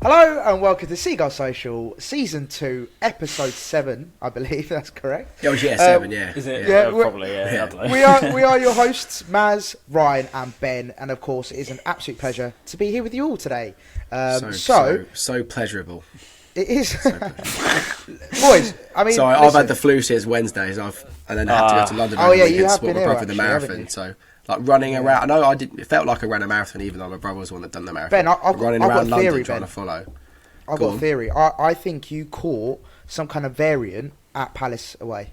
Hello and welcome to Seagulls Social, Season 2, Episode 7, I believe that's correct. Oh yeah, 7, yeah. Is it? Yeah, Probably, yeah. I don't know. We are your hosts, Maz, Ryan and Ben, and of course it is an absolute pleasure to be here with you all today. So pleasurable. It is. Boys, I mean... Sorry, I've had the flu since Wednesdays, and then I had to go to London over the weekend to support my brother with the marathon, so... Like running around, I know it felt like I ran a marathon even though my brother was the one that done the marathon. Ben, I've got a theory, trying to follow. I've got a theory. I think you caught some kind of variant at Palace away.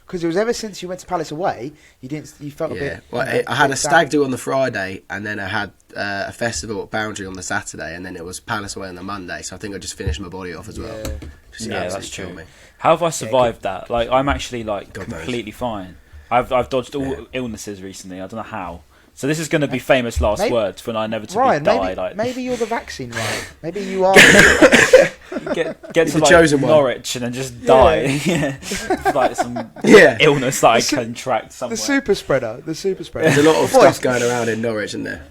Because it was ever since you went to Palace away, you felt a bit... Well, I had a stag do on the Friday, and then I had a festival at Boundary on the Saturday, and then it was Palace away on the Monday, so I think I just finished my body off as well. Yeah, that's true. Me. How have I survived that? Like, I'm actually completely fine. I've dodged all illnesses recently. I don't know how. So this is going to be famous last words when I inevitably Ryan, die. Maybe you're the vaccine, Ryan. Maybe you are. get to Norwich and then just die. Like some illness that I contract somewhere. The super spreader. There's a lot of stuff going around in Norwich, isn't there?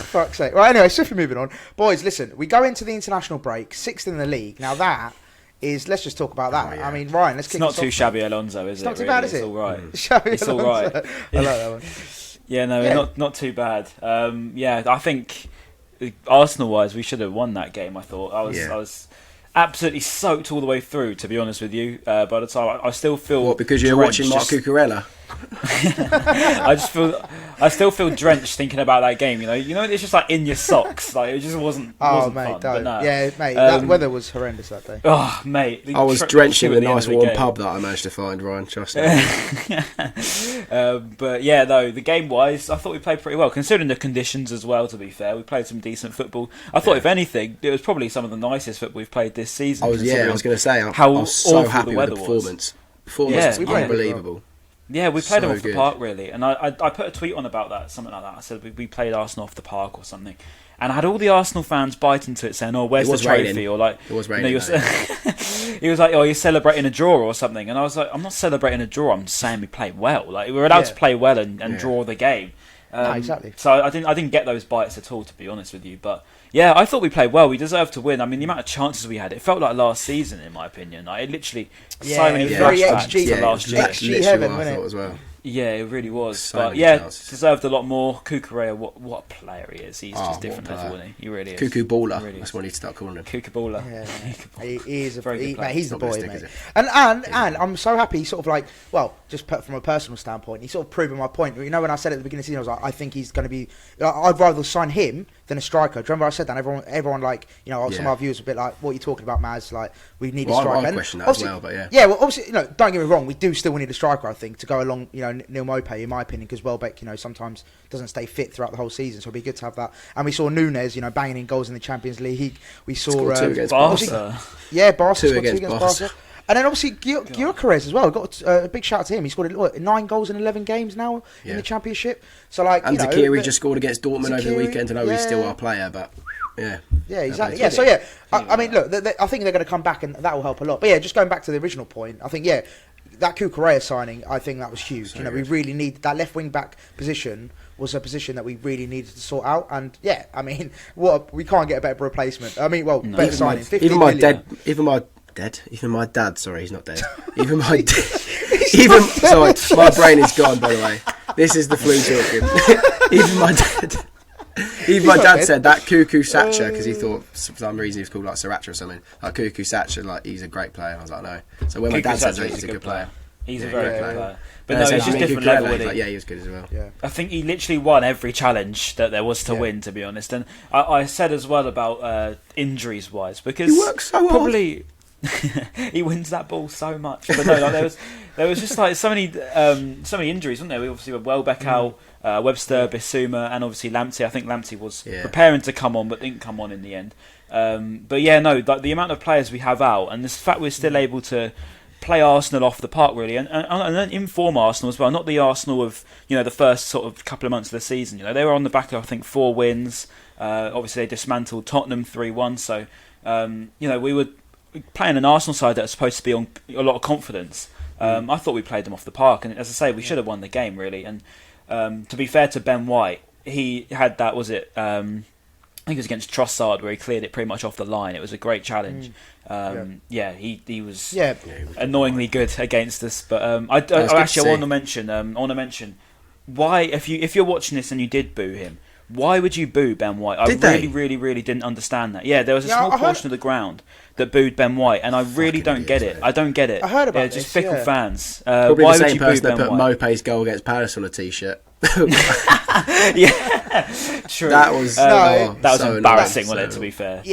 Fuck's sake. Right, anyway, swiftly moving on. Boys, listen, we go into the international break, 6th in the league. Now that is, let's just talk about that. I mean, Ryan, let's kick it off. It's not too shabby Alonso, is it? It's not too bad, is it? It's all right. It's all right. I like that one. Yeah, not too bad. I think Arsenal-wise, we should have won that game. I thought I was absolutely soaked all the way through. To be honest with you, by the time I still feel. What? Because you're watching Mark Cucurella? I still feel drenched thinking about that game. You know, it's just like in your socks. Like it just wasn't. Oh, wasn't mate, fun, don't. No. Yeah, mate, that weather was horrendous that day. Oh, mate, I was drenched in a nice warm pub that I managed to find, Ryan. Trust me. But yeah, though the game-wise, I thought we played pretty well, considering the conditions as well. To be fair, we played some decent football. I thought, if anything, it was probably some of the nicest football we've played this season. I was going to say, I was so happy with the performance. Performance was unbelievable. Yeah, we played them off the park, really. And I put a tweet on about that, something like that. I said we played Arsenal off the park or something. And I had all the Arsenal fans bite into it saying, "Oh, where's the trophy?" Raining. Or like, it was raining. He was like, "Oh, you're celebrating a draw or something." And I was like, "I'm not celebrating a draw. I'm just saying we played well. Like we were allowed to play well and draw the game." Exactly. So I didn't get those bites at all, to be honest with you. But yeah, I thought we played well. We deserved to win. I mean, the amount of chances we had, it felt like last season, in my opinion. Like, it literally so many flashbacks to last year. XG heaven, wasn't it? As well. Yeah, it really was. So but deserved a lot more. Cucurella, what a player he is. He's just different level, isn't he? He really is. Cuckoo baller. Really that's what I need to start calling him. Cucurella. Yeah, he is a very good player. He's the boy, mate. And I'm so happy. Sort of like, well, just from a personal standpoint, he's sort of proven my point. You know, when I said at the beginning of the season, I was like, I think he's going to be. I'd rather sign him than a striker. Do you remember I said that? Everyone like, you know, some of our viewers were a bit like, "What are you talking about, Maz? Like, we need a striker." I question that as well, but yeah. Yeah, well, obviously, you know, don't get me wrong, we do still need a striker. I think to go along, you know, Neil Maupay, in my opinion, because Welbeck, you know, sometimes doesn't stay fit throughout the whole season, so it'd be good to have that. And we saw Nunes, you know, banging in goals in the Champions League. We saw 2 against Barca. Yeah, Barca 2 against Barca. And then obviously Gyökeres as well. Got a big shout out to him. He scored 9 goals in 11 games now in the Championship. So like, and Zakiri just scored against Dortmund over the weekend. I know he's still our player, but yeah, exactly. Yeah, so yeah, I mean, look, I think they're going to come back, and that will help a lot. But yeah, just going back to the original point, I think that Cucurella signing, I think that was huge. So we really needed that left wing back position. Was a position that we really needed to sort out, and yeah, I mean, we can't get a better replacement. I mean, well, better signing. Even my dad. Sorry, he's not dead. Even my my brain is gone. By the way, this is the flu talking. Even my dad said that Cuckoo Sacha, because he thought for some reason he was called like Sriracha or something. Like Cuckoo Sacha, like he's a great player. And I was like, no. So when my dad says he's a good player. He's a very good player. But no, it's just different level. Yeah, he was good as well. Yeah. I think he literally won every challenge that there was to win, to be honest. And I said as well about injuries-wise, because he works so probably he wins that ball so much. But no, like, there was just like so many injuries, weren't there? We obviously were Welbeck out, Webster, Bissouma, and obviously Lamptey. I think Lamptey was preparing to come on, but didn't come on in the end. But yeah, no, like, the amount of players we have out, and this fact we're still able to play Arsenal off the park, really, and then inform Arsenal as well. Not the Arsenal of, you know, the first sort of couple of months of the season. You know, they were on the back of, I think, 4 wins. Obviously, they dismantled Tottenham 3-1. So, you know, we were playing an Arsenal side that was supposed to be on a lot of confidence. I thought we played them off the park, and as I say, we should have won the game, really. And to be fair to Ben White, he had that, was it think it was against Trossard where he cleared it pretty much off the line. It was a great challenge. He was annoyingly good against us. But I want to mention why, if you're watching this and you did boo him, why would you boo Ben White? I really didn't understand that. Yeah, there was a small portion of the ground that booed Ben White, and I really don't get it. I don't get it. I heard about this. Just fickle fans. Probably why the same would you person boo that Ben put White? Mopé's goal against Palace on a t-shirt. Yeah, true. That was that was so embarrassing, annoying, wasn't it? To be fair,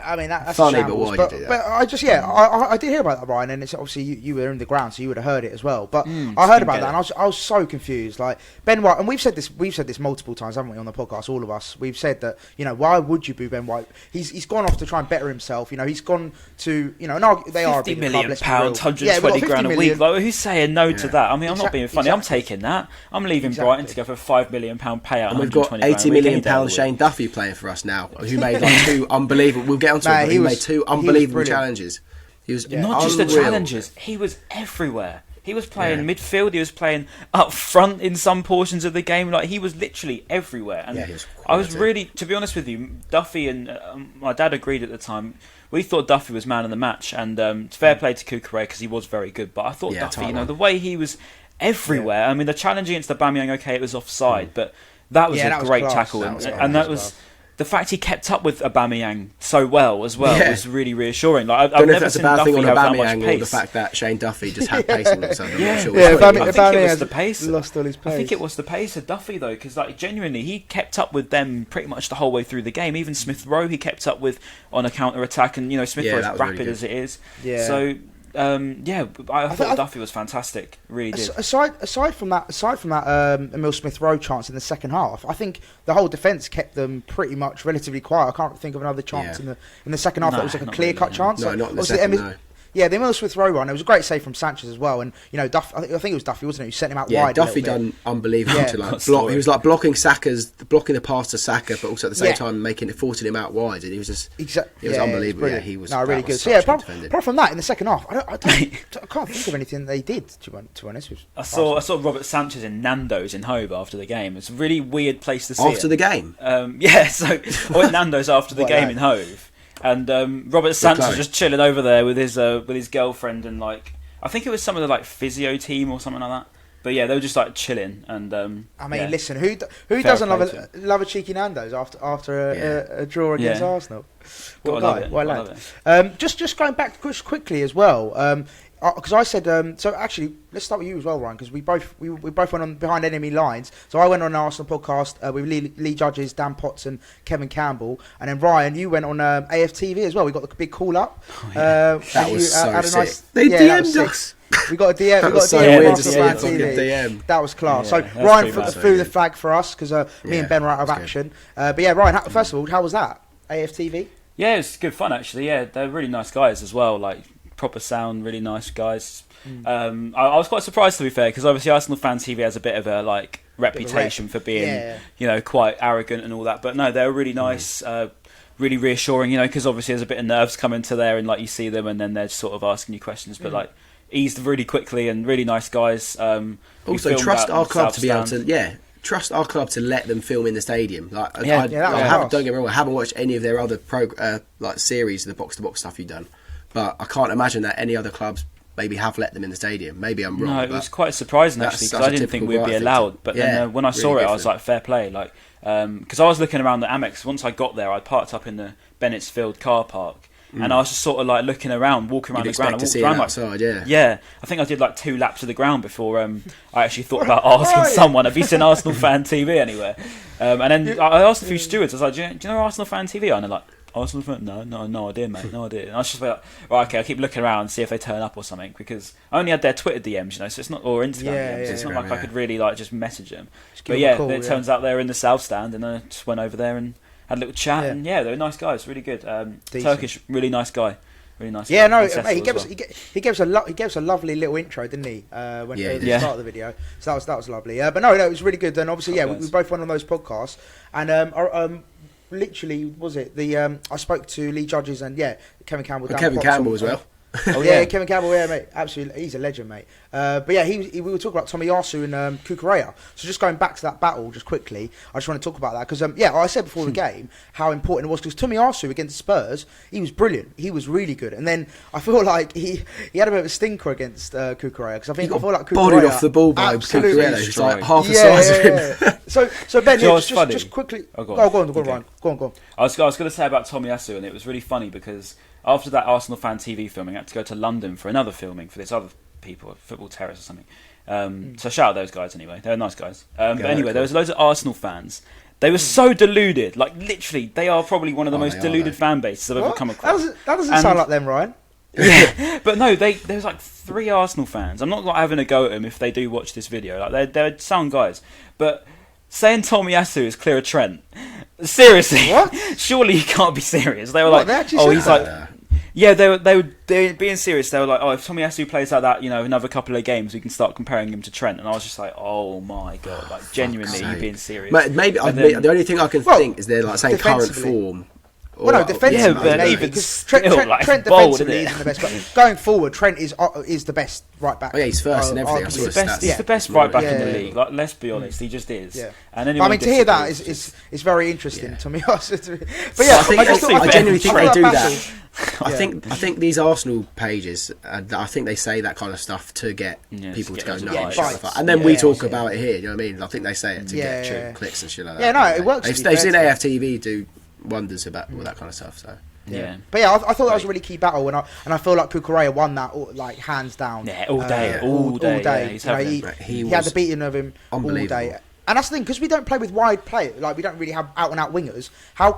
I mean that's funny, a but shambles. why did you do that? But I did hear about that, Ryan, and it's obviously you were in the ground, so you would have heard it as well. But I heard about that, and I was so confused. Like Ben White, and we've said this multiple times, haven't we, on the podcast? All of us, we've said that why would you boo Ben White? He's gone off to try and better himself. He's gone to they are £50 £50 million, £120,000 a week. Like, who's saying no to that? I mean, I'm not being funny. I'm taking that. I'm leaving Brighton to go for a £5 million payout. And we've got £80 million Shane Duffy playing for us now, who made like two unbelievable. We'll get onto it. But he made two unbelievable challenges. He was not just the challenges. He was everywhere. He was playing midfield. He was playing up front in some portions of the game. Like, he was literally everywhere. And I was really, to be honest with you, Duffy and my dad agreed at the time. We thought Duffy was man of the match, and fair play to Cucurella because he was very good. But I thought Duffy, the way he was everywhere. Yeah. I mean, the challenge against Aubameyang, okay, it was offside, but that was a great tackle, and that was the fact he kept up with Aubameyang so well as well was really reassuring. Like, I've never seen Duffy have that much pace. Or the fact that Shane Duffy just had pace all of a sudden. I think it was the pace. Lost all his pace. I think it was the pace of Duffy though, because like genuinely he kept up with them pretty much the whole way through the game. Even Smith Rowe he kept up with on a counter attack, and Smith Rowe is rapid as it is. Yeah. So. I thought Duffy was fantastic. Really did. Aside from that, Emile Smith Rowe chance in the second half, I think the whole defence kept them pretty much relatively quiet. I can't think of another chance in the second half that was like a clear cut chance. No, not in the second. No. Yeah, the Emile Smith Rowe one. It was a great save from Sanchez as well, and Duff. I think it was Duffy, wasn't it? Who sent him out wide. Yeah, Duffy done unbelievable to like block. He was like blocking the pass to Saka, but also at the same time forcing him out wide, and he was just it was unbelievable. He was really good. So apart from that, in the second half, I can't think of anything they did. To be honest, I saw Robert Sanchez in Nando's in Hove after the game. It's a really weird place to see after the game. So I went Nando's after the game in Hove. And Robert Sanchez was just chilling over there with his girlfriend, and like I think it was some of the like physio team or something like that. But yeah, they were just like chilling. And I mean, listen, who doesn't love a cheeky Nando's after a draw against Arsenal? Just going back quickly as well. Because I said, so actually, let's start with you as well, Ryan, because we both went on behind enemy lines. So I went on an Arsenal podcast with Lee Judges, Dan Potts, and Kevin Campbell, and then Ryan, you went on AFTV as well. We got the big call up. That was so sick. They DM'd us. We got a DM. That was so weird to see a fucking DM. That was class. So Ryan flew the flag for us because me and Ben were out of action. But yeah, Ryan, first of all, how was that? AFTV? Yeah, it was good fun actually. Yeah, they're really nice guys as well. Like. Proper sound, really nice guys. I was quite surprised, to be fair, because obviously Arsenal Fan TV has a bit of a like reputation for being, quite arrogant and all that. But no, they're really nice, really reassuring. Because obviously there's a bit of nerves coming to there, and like you see them, and then they're sort of asking you questions, but like eased really quickly and really nice guys. Also, trust our club to be able to trust our club to let them film in the stadium. Like, don't get me wrong, I haven't watched any of their other series, the box to box stuff you've done. But I can't imagine that any other clubs maybe have let them in the stadium. Maybe I'm wrong. No, it was quite surprising actually, because I didn't think we'd be allowed. But then when I saw it, I was like, fair play. Like, because I was looking around the Amex. Once I got there, I parked up in the Bennettsfield car park, and I was just sort of like looking around, walking around the ground. To see it outside, yeah. I think I did like 2 laps of the ground before I actually thought about asking someone, have you seen Arsenal Fan TV anywhere? And then I asked a few stewards. I was like, do you know Arsenal Fan TV? And they're like, Arsenal fan? No idea, mate. No idea. And I was just like, right, okay, I'll keep looking around and see if they turn up or something, because I only had their Twitter DMs, so it's not, or Instagram DMs. So it's not like I could really like just message them. But it turns out they're in the South Stand, and I just went over there and had a little chat, and they were nice guys, really good. Turkish, really nice guy. Really nice. Yeah, no, mate, he gave us a lovely little intro, didn't he? When at the start of the video, so that was lovely. But no, it was really good. And obviously, we both went on those podcasts, and literally, was it the I spoke to Lee Judges and Kevin Campbell. Kevin Campbell as well. Oh yeah, Kevin Campbell, yeah, mate, absolutely, he's a legend, mate. But yeah, we were talking about Tomiyasu and Cucurella. So just going back to that battle, just quickly, I just want to talk about that because I said before the game how important it was because Tomiyasu against Spurs, he was brilliant, he was really good, and then I feel like he had a bit of a stinker against Cucurella because I feel like Cucurella bodied off the ball by Cucurella. He's like half the size of him. So Ben, just quickly, go on, Ryan, go on. I was going to say about Tomiyasu, and it was really funny because after that Arsenal fan TV filming, I had to go to London for another filming for this other people, Football Terrace or something. So shout out those guys anyway. They're nice guys. But anyway, cool. There was loads of Arsenal fans. They were so deluded. Like literally, they are probably one of the most deluded fan bases I've ever come across. That doesn't sound like them, Ryan. Yeah, but no, there's like 3 Arsenal fans. I'm not like having a go at them if they do watch this video. Like they're sound guys, but saying Tomiyasu is clear of Trent. Seriously, what? Surely you can't be serious. They were like, he's like. Yeah, they were being serious. They were like, if Tomiyasu plays like that, another couple of games, we can start comparing him to Trent. And I was just like, oh my god, like genuinely, you being serious. Maybe the only thing I can think is they're like saying current form. Defensively, but maybe because Trent defensively isn't the best. But going forward, Trent is the best right back. Oh yeah, he's first in everything. He's the best right back in the league. Like, let's be honest, he just is. Yeah. And I mean, to hear that is very interesting to me. But yeah, I genuinely think they do that. I think these Arsenal pages, I think they say that kind of stuff to get people to go nuts, and then we talk about it here. You know what I mean? I think they say it to get clicks and shit like that. Yeah, no, it works. They've seen AFTV do wonders about all that kind of stuff. So yeah, but yeah, I thought that was a really key battle, and I feel like Cucurella won that like hands down. Yeah, all day. Yeah, he had the beating of him all day. And that's the thing, because we don't play with wide play, like we don't really have out and out wingers. How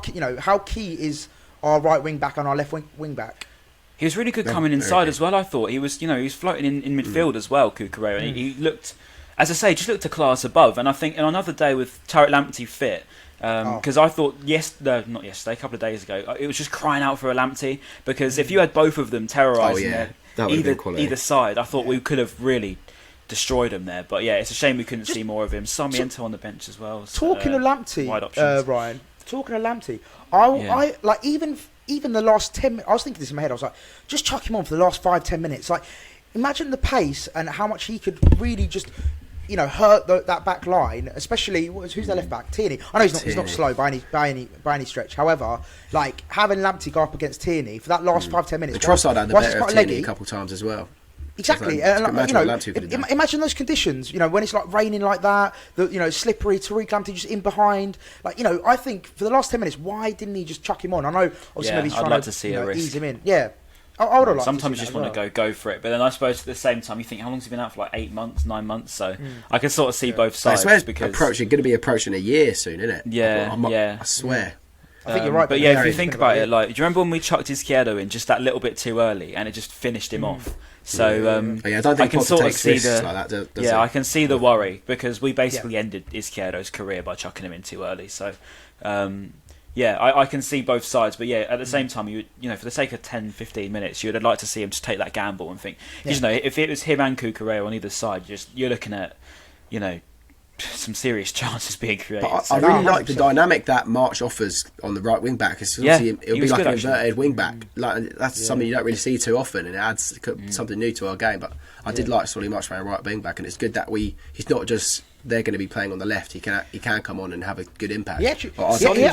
key is our right wing back and our left wing back? He was really good coming inside as well. I thought he was, he was floating in midfield as well. Cucurella, he looked, as I say, just looked a class above. And I think on another day with Tariq Lamptey fit. Because I thought not yesterday, a couple of days ago, it was just crying out for a Lamptey. Because if you had both of them terrorising either side, I thought we could have really destroyed him there. But yeah, it's a shame we couldn't see more of him. Sarmiento on the bench as well. Talking of Lamptey, Ryan. Talking of Lamptey, I like even the last 10 minutes. I was thinking this in my head. I was like, just chuck him on for the last 5-10 minutes. Like, imagine the pace and how much he could really just. Hurt that back line, especially who's their left back? Tierney. I know he's not slow by any stretch. However, like having Lamptey go up against Tierney for that last 5-10 minutes. The Trossard had the better of Tierney a couple of times as well. Exactly. Imagine those conditions. When it's like raining like that, slippery. Tariq Lamptey just in behind. Like I think for the last 10 minutes, why didn't he just chuck him on? I know obviously maybe he's trying to ease him in. Yeah. I would have liked sometimes you just want to go for it, but then I suppose at the same time you think, how long's he been out for? Like 8 months, 9 months. So I can sort of see both sides. I swear, going to be approaching a year soon, isn't it? Yeah. I swear. I think you're right. But yeah, if you think about it, like, do you remember when we chucked Izquierdo in just that little bit too early, and it just finished him off? So I don't think I can sort of see I can see the worry because we basically ended Izquierdo's career by chucking him in too early. So. I can see both sides, but yeah, at the same time, for the sake of 10-15 minutes, you'd like to see him just take that gamble and think, if it was him and Cucurella on either side, you're looking at, some serious chances being created. But I really like the dynamic that March offers on the right wing back. It'll be like an inverted wing back. Like that's something you don't really see too often, and it adds something new to our game. But I did like Solly March playing right wing back, and it's good that he's not just. They're going to be playing on the left. He can come on and have a good impact. He had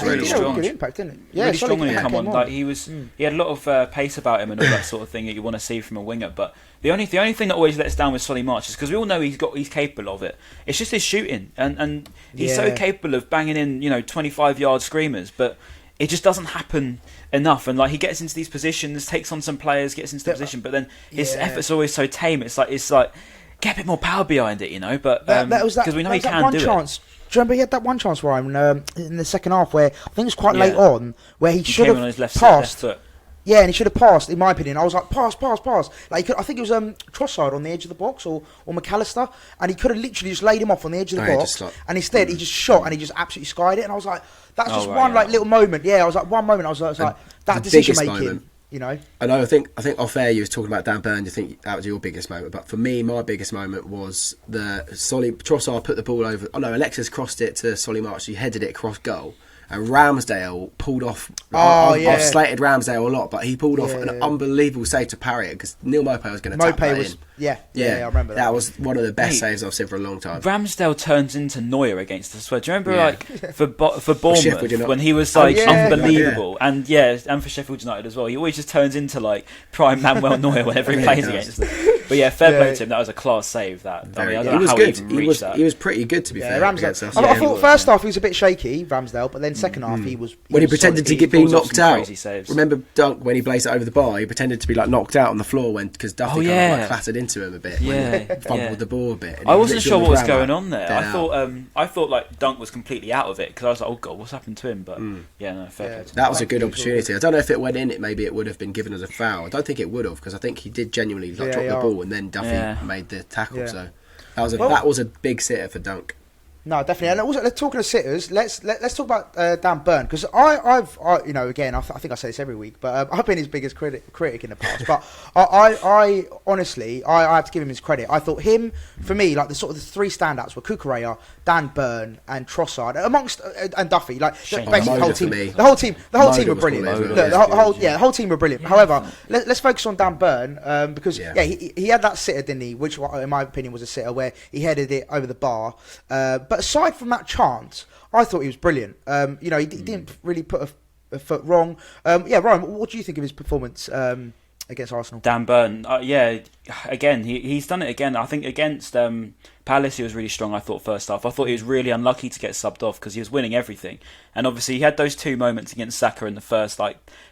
really strong. Good impact, didn't it? Yeah, really strong when he come on. Like he had a lot of pace about him and all that sort of thing that you want to see from a winger. But the only thing that always lets down with Solly March is because we all know he's capable of it. It's just his shooting, and he's so capable of banging in 25-yard screamers, but it just doesn't happen enough. And like he gets into these positions, takes on some players, gets into the position, but then his effort's always so tame. It's like. Get a bit more power behind it, but because we know he can do it. Do you remember he had that one chance, Ryan, in the second half where I think it was quite late on, where he should have passed. Yeah, and he should have passed, in my opinion. I was like, pass. Like I think it was Trossard on the edge of the box or McAllister, and he could have literally just laid him off on the edge of the box, and instead he just shot and he just absolutely skied it. And I was like, that's just one little moment. Yeah, I was like, one moment. I was like that decision making. I know. I think off air you was talking about Dan Burn. You think that was your biggest moment, but for me, my biggest moment was the Trossard put the ball over. Oh no, Alexis crossed it to Solly March. He headed it across goal, and Ramsdale pulled off. Oh, I've slated Ramsdale a lot, but he pulled off an unbelievable save to parry it because Neil Maupay was going to tap that in. Yeah, I remember that. That was one of the best saves I've seen for a long time. Ramsdale turns into Neuer against us. Do you remember, like, for Bournemouth, when he was, like, unbelievable? And for Sheffield United as well. He always just turns into, like, prime Manuel Neuer whenever he plays against them. But yeah, fair play to him. That was a class save, that. I mean, I don't know how he even reached that. He was pretty good, to be fair. Ramsdale. I thought first half he was a bit shaky, Ramsdale, but then second half he was... When he pretended to be knocked out. Remember Dunk, when he blazed it over the bar, he pretended to be, like, knocked out on the floor because Duffy kind of clattered into him a bit. Fumbled the ball a bit. I wasn't sure what was going on there. I thought like Dunk was completely out of it because I was like, oh god, what's happened to him? But fair play. That was a good opportunity. I don't know if it went in. Maybe it would have been given as a foul. I don't think it would have because I think he did genuinely drop the ball and then Duffy made the tackle. So that was a big sitter for Dunk. No, definitely. And also, talking of sitters, let's talk about Dan Burn because I've again I think I say this every week, but I've been his biggest critic in the past. But I honestly I have to give him his credit. I thought him, for me, like the three standouts were Cucurella, Dan Burn, and Trossard, amongst and Duffy. Like basically the whole team were brilliant. The whole team were brilliant. However, let's focus on Dan Burn because he had that sitter, didn't he? Which in my opinion was a sitter where he headed it over the bar. But aside from that chance, I thought he was brilliant. He didn't really put a foot wrong. Ryan, what do you think of his performance against Arsenal? Dan Burn, again, he's done it again. I think against Palace he was really strong, I thought, first half. I thought he was really unlucky to get subbed off because he was winning everything. And obviously he had those two moments against Saka in the first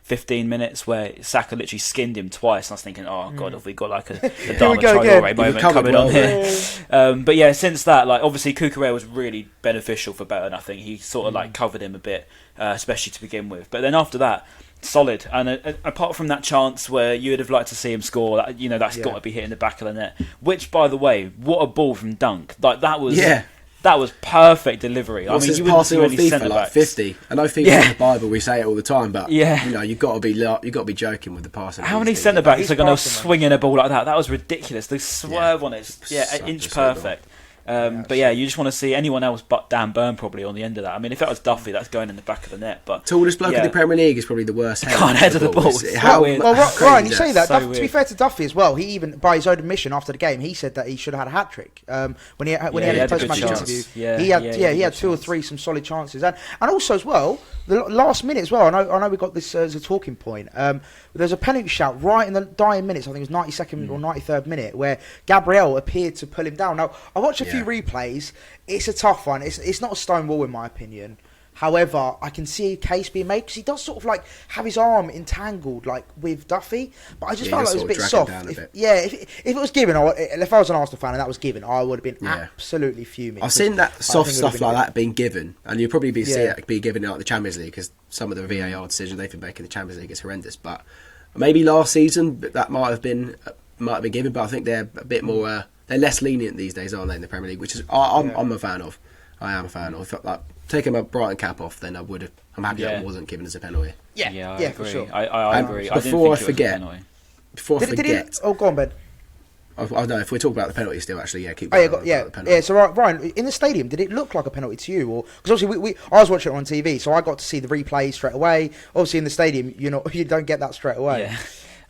15 minutes where Saka literally skinned him twice. And I was thinking, oh God, have we got like a Dharma Traore moment coming on here? But yeah, since that, obviously Cucurella was really beneficial for Burn. I think he sort of covered him a bit, especially to begin with. But then after that, solid. And apart from that chance where you would have liked to see him score, that's got to be hitting the back of the net. Which, by the way, what a ball from Dunk! That was perfect delivery. What's you wouldn't see any centre backs. 50. I know FIFA in the Bible we say it all the time, but you've got to be joking with the passing. How many centre backs are going to swing in a ball like that? That was ridiculous. The swerve on it, inch perfect. But you just want to see anyone else but Dan Burn probably on the end of that. I mean, if that was Duffy, that's going in the back of the net. But tallest bloke in the Premier League is probably the worst. Can't head of the ball. Ryan, you say that. To be fair to Duffy as well, he even, by his own admission after the game, he said that he should have had a hat trick when he had his post-match interview. He had two or three some solid chances, and also as well the last minute as well. I know we got this as a talking point. There's a penalty shout right in the dying minutes. I think it was 92nd or 93rd minute where Gabriel appeared to pull him down. Now I watched a few replays. It's a tough one. It's not a stone wall in my opinion. However, I can see a case being made because he does sort of have his arm entangled with Duffy, but I just felt like it was a bit soft. If it was given, if I was an Arsenal fan and that was given, I would have been absolutely fuming. I've seen that soft stuff like that being given, and you'll probably see it be given in the Champions League because some of the VAR decisions they've been making in the Champions League is horrendous. But maybe last season that might have been given, but I think they're a bit more. They're less lenient these days, aren't they, in the Premier League? Which is I'm a fan of. I am a fan of. Taking my Brighton cap off, then I would have. I'm happy that wasn't given as a penalty. I agree. For sure. I agree. Before I forget, go on, Ben. I know if we're talking about the penalty still, actually, keep going. The penalty. So Ryan, in the stadium, did it look like a penalty to you, or because obviously I was watching it on TV, so I got to see the replay straight away. Obviously, in the stadium, you don't get that straight away. Yeah.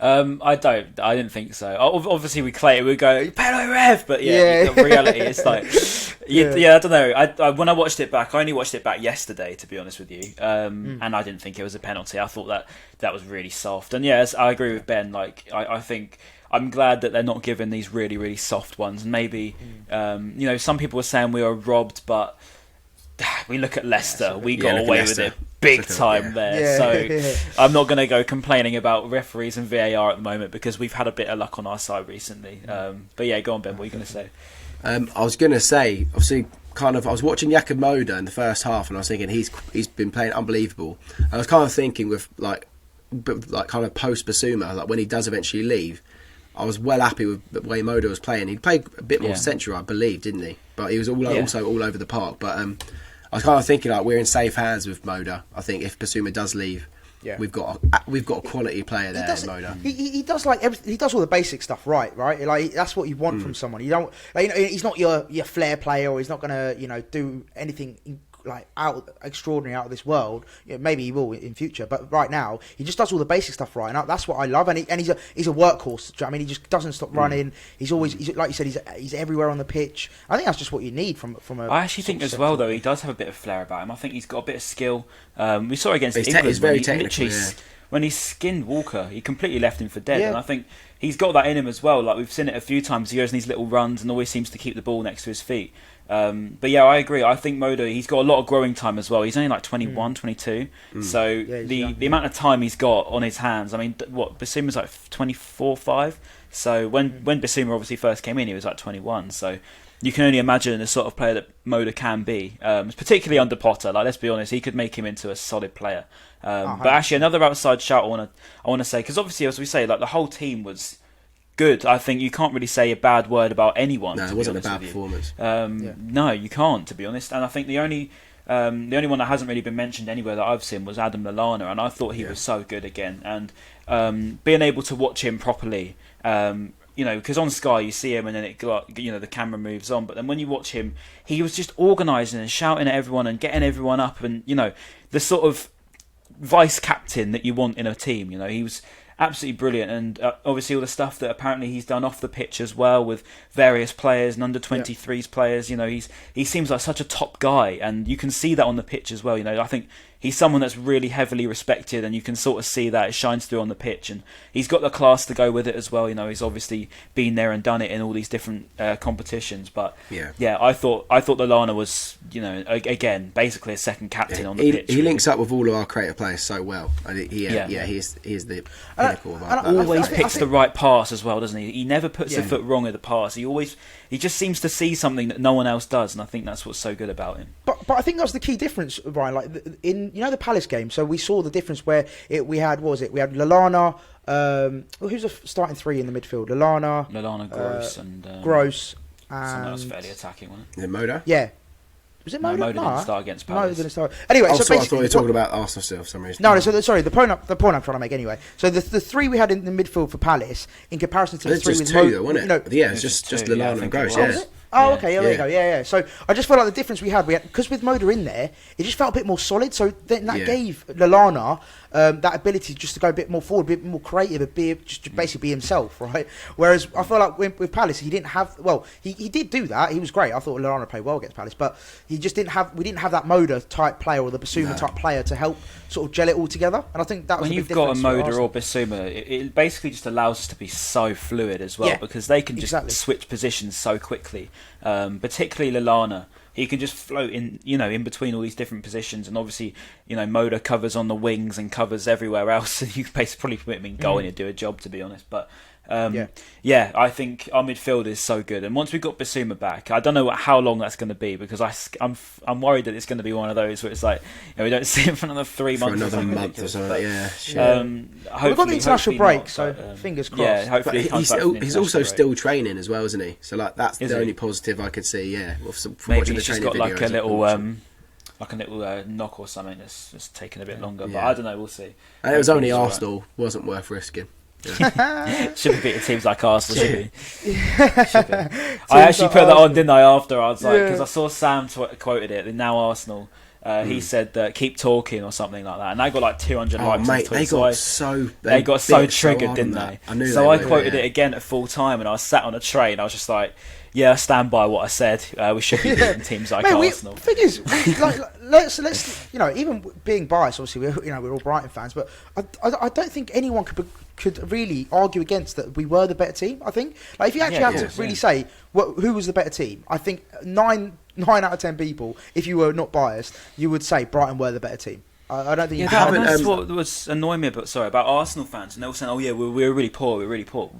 I didn't think so. Obviously, we go penalty ref, but the reality is I don't know. I when I watched it back, I only watched it back yesterday, to be honest with you, and I didn't think it was a penalty. I thought that was really soft, and I agree with Ben. I think I'm glad that they're not giving these really really soft ones, and maybe some people were saying we were robbed, but we look at Leicester, we got away with it big time there. So I'm not going to go complaining about referees and VAR at the moment because we've had a bit of luck on our side recently. But go on, Ben, what are you going to say? I was going to say, obviously, I was watching Jakub Moder in the first half and I was thinking he's been playing unbelievable. I was kind of thinking with kind of post Basuma, when he does eventually leave, I was well happy with the way Moder was playing. He played a bit more central, I believe, didn't he? But he was also all over the park. But I was kind of thinking we're in safe hands with Moder. I think if Basuma does leave, we've got a quality player there. Moder. He does he does all the basic stuff right. That's what you want from someone. You don't he's not your flair player, or he's not going to do anything like extraordinary, out of this world. Maybe he will in future, but right now he just does all the basic stuff right. And that's what I love. And he's a workhorse. Do you know what I mean? He just doesn't stop running. He's always, like you said, he's everywhere on the pitch. I think that's just what you need from a. I actually think as well, though, he does have a bit of flair about him. I think he's got a bit of skill. We saw against England. He's very technical. When he skinned Walker, he completely left him for dead. And I think he's got that in him as well. Like, we've seen it a few times. He goes in these little runs and always seems to keep the ball next to his feet. But yeah, I agree. I think Modo, he's got a lot of growing time as well. He's only like 21, 22. So the amount of time he's got on his hands, I mean, Bissouma's like 24, 5. So when Bissouma obviously first came in, he was like 21. So you can only imagine the sort of player that Moda can be, particularly under Potter. Like, let's be honest, he could make him into a solid player. But actually, another outside shout I want to say, because obviously, as we say, like, the whole team was good. I think you can't really say a bad word about anyone. No, it wasn't a bad performance. No, you can't, to be honest. And I think the only one that hasn't really been mentioned anywhere that I've seen was Adam Lallana, and I thought he was so good again. And being able to watch him properly. Because on Sky you see him and then the camera moves on, but then when you watch him, he was just organising and shouting at everyone and getting everyone up, and the sort of vice captain that you want in a team. He was absolutely brilliant, and obviously all the stuff that apparently he's done off the pitch as well with various players and under 23s players. He seems like such a top guy, and you can see that on the pitch as well. I think he's someone that's really heavily respected, and you can sort of see that it shines through on the pitch, and he's got the class to go with it as well. He's obviously been there and done it in all these different competitions. But I thought Lallana was, again, basically a second captain on the pitch. He links up with all of our creative players so well. He is the pinnacle of our. Always picks the right pass as well, doesn't he? He never puts a foot wrong at the pass. He just seems to see something that no one else does, and I think that's what's so good about him. But I think that's the key difference, Ryan. Like in the Palace game, so we saw the difference where we had Lallana. Who's the starting three in the midfield? Lallana, Gross, and Gross, and someone else fairly attacking, wasn't it? Moda? Yeah. Was it Moda? No, Moda didn't start against Palace. Moda didn't start. Anyway, I thought you were talking about Arsenal still for some reason. No, sorry. The point I'm trying to make anyway. So the three we had in the midfield for Palace, in comparison to the three with Moda, though, wasn't it? It's just Lallana and Gross. Yeah. Oh, okay, there you go. Yeah. So I just felt like the difference we had because with Moda in there, it just felt a bit more solid. So then that gave Lallana that ability just to go a bit more forward, a bit more creative, just basically be himself, right? Whereas I feel like with Palace, he didn't have. Well, he did do that. He was great. I thought Lallana played well against Palace, but he just didn't have. We didn't have that Moda type player or the Bissouma type player to help sort of gel it all together. And I think that was when you've got a Moda or Bissouma, it basically just allows us to be so fluid as well, because they can just switch positions so quickly. Particularly Lallana, he can just float in, in between all these different positions, and obviously, Moda covers on the wings and covers everywhere else, and you can basically put him in goal and he'd do a job, to be honest. But I think our midfield is so good, and once we've got Bissouma back, I don't know how long that's going to be, because I'm worried that it's going to be one of those where it's like we don't see him for another 3 months. For another month or something, we've got the international break, so fingers crossed. Yeah, hopefully he's also still training as well, isn't he? So that's the only positive I could see. Yeah, from maybe watching he's the just training got videos, like a little knock or something that's just taken a bit longer, but I don't know. We'll see. And it was only Arsenal, wasn't worth risking. Should be beating teams like Arsenal. Should be. I actually put that on, didn't I? After I was like, because I saw Sam quoted it. Now Arsenal. He said that keep talking or something like that, and they got like 200 likes. Mate, they got so triggered, didn't they? So I quoted it again at full time, and I was sat on a train. I was just like, I stand by what I said. We should be beating teams like Arsenal. The thing is, let's even being biased, obviously we're all Brighton fans, but I don't think anyone could really argue against that we were the better team. I think if you actually have to really say who was the better team, I think 9 out of 10 people, if you were not biased, you would say Brighton were the better team. I don't think. That's what was annoying me about Arsenal fans, and they were saying, "Oh yeah, we were really poor.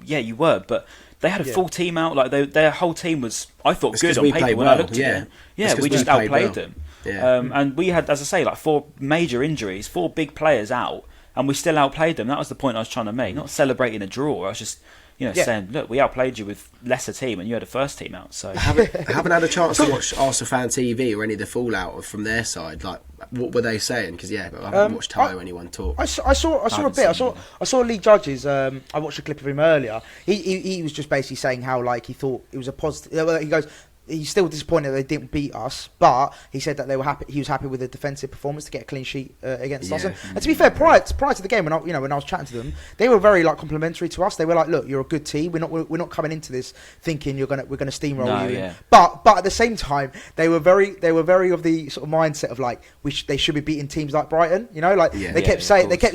Yeah, you were, but they had a full team out. Like their whole team was, I thought, good on paper when I looked at them. Yeah, we just outplayed them. Yeah. And we had, as I say, like 4 major injuries, 4 big players out, and we still outplayed them. That was the point I was trying to make. Not celebrating a draw. I was just saying, look, we outplayed you with lesser team, and you had a first team out. So I haven't had a chance to watch Arsenal Fan TV or any of the fallout from their side. Like, what were they saying? Because I haven't watched Ty or anyone talk. I saw a bit. I saw Lee Judge's. I watched a clip of him earlier. He was just basically saying how he thought it was a positive. He goes, he's still disappointed they didn't beat us, but he said that they were happy. He was happy with the defensive performance to get a clean sheet against us. And to be fair, prior to the game, when I was chatting to them, they were very like complimentary to us. They were like, "Look, you're a good team. We're not coming into this thinking we're gonna steamroll you." Yeah. But at the same time, they were very of the sort of mindset of like they should be beating teams like Brighton. They kept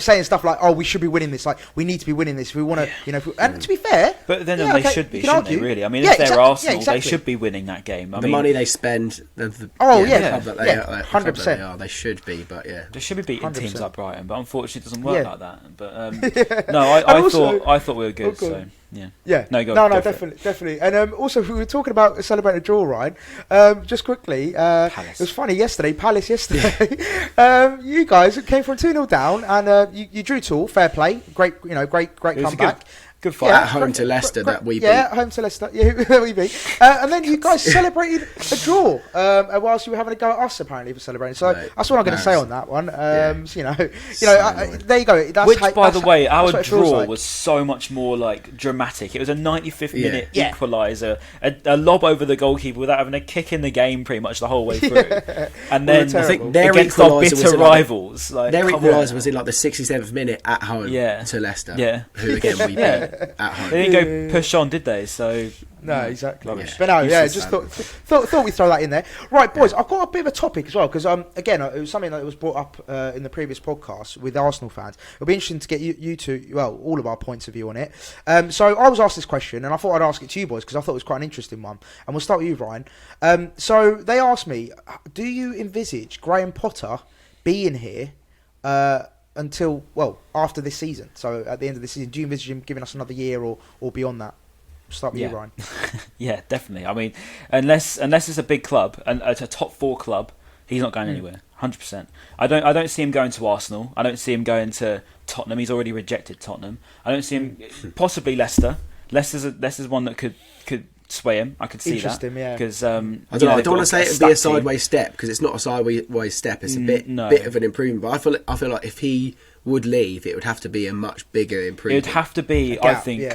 saying stuff like, "Oh, we should be winning this. Like we need to be winning this. We want to, and to be fair, but then they should be, shouldn't they? Really, I mean, if they're Arsenal, they should be winning that game. The money they spend, the club that they are, 100%. They should be, but they should be beating 100%. teams like Brighton, but unfortunately, it doesn't work like that. But no, I thought we were good. So yeah. No, definitely. And also, we were talking about celebrating a draw, Ryan. Just quickly, it was funny yesterday. Palace yesterday. You guys came from 2-0 down, and you drew 2. Fair play. Great comeback. Good fight. At home to Leicester that we beat. Yeah, at home to Leicester. Yeah, we beat. And then you guys celebrated a draw whilst you were having a go at us, apparently, for celebrating. So that's what I'm going to say on that one. So, there you go. That's by the way, our draw was so much more like dramatic. It was a 95th minute equaliser, a lob over the goalkeeper without having a kick in the game pretty much the whole way through. And then I think their against our bitter rivals. Their equaliser was in like the 67th minute at home to Leicester. Yeah. Who again we beat. At home. They didn't go push on, did they? So no, exactly. Rubbish. But no, just thought we'd throw that in there. Right, boys, I've got a bit of a topic as well because again, it was something that was brought up in the previous podcast with Arsenal fans. It'll be interesting to get you two, all of our points of view on it. So I was asked this question, and I thought I'd ask it to you boys because I thought it was quite an interesting one. And we'll start with you, Ryan. So they asked me, do you envisage Graham Potter being here? Until after this season, so at the end of the season, do you envisage him giving us another year or beyond that? Start with you, Ryan. Yeah, definitely. I mean, unless it's a big club and it's a top 4 club, he's not going anywhere. 100%. I don't see him going to Arsenal. I don't see him going to Tottenham. He's already rejected Tottenham. I don't see him possibly Leicester. Leicester's one that could sway him. I could see that. Because I don't want to say it would be a sideways step because it's not a sideways step. It's a bit of an improvement. But I feel like if he would leave, it would have to be a much bigger improvement. It would have to be. I think.